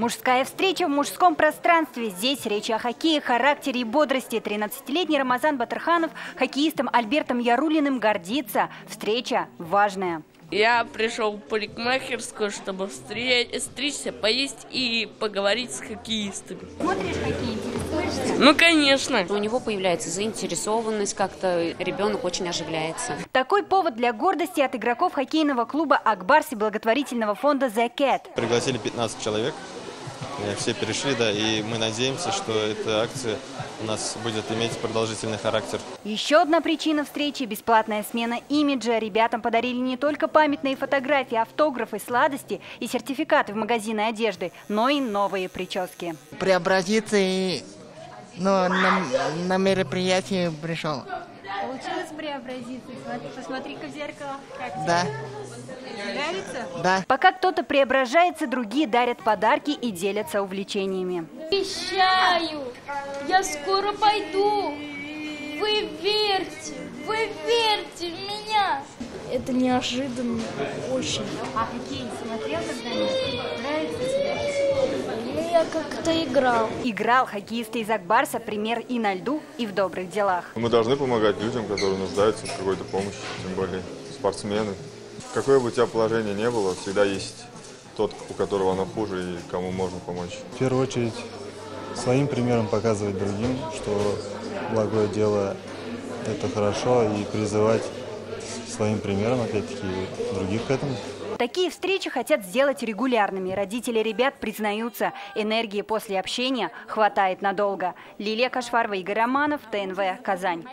Мужская встреча в мужском пространстве. Здесь речь о хоккее, характере и бодрости. 13-летний Рамазан Батырханов хоккеистом Альбертом Яруллиным гордится. Встреча важная. Я пришел в парикмахерскую, чтобы стричься, поесть и поговорить с хоккеистами. Смотришь хоккей, интересуешься? Ну, конечно. У него появляется заинтересованность, как-то ребенок очень оживляется. Такой повод для гордости от игроков хоккейного клуба «Акбарс» и благотворительного фонда «The Cat». Пригласили 15 человек. Все перешли, да, и мы надеемся, что эта акция у нас будет иметь продолжительный характер. Еще одна причина встречи – бесплатная смена имиджа. Ребятам подарили не только памятные фотографии, автографы, сладости и сертификаты в магазины одежды, но и новые прически. Преобразиться и на мероприятие пришел. Получилось преобразиться? Посмотри-ка в зеркало. Как Да. нравится? Да. Пока кто-то преображается, другие дарят подарки и делятся увлечениями. Обещаю, я скоро пойду. Вы верьте в меня. Это неожиданно очень. А хоккей смотрел когда-нибудь? Нравится тебе? Я как-то играл. Играл хоккеисты из Акбарса, пример и на льду, и в добрых делах. Мы должны помогать людям, которые нуждаются в какой-то помощи, тем более спортсмены. Какое бы у тебя положение не было, всегда есть тот, у которого оно хуже и кому можно помочь. В первую очередь своим примером показывать другим, что благое дело – это хорошо, и призывать своим примером, опять-таки, других к этому. Такие встречи хотят сделать регулярными. Родители ребят признаются, энергии после общения хватает надолго. Лилия Кашварова, Игорь Романов, ТНВ, Казань.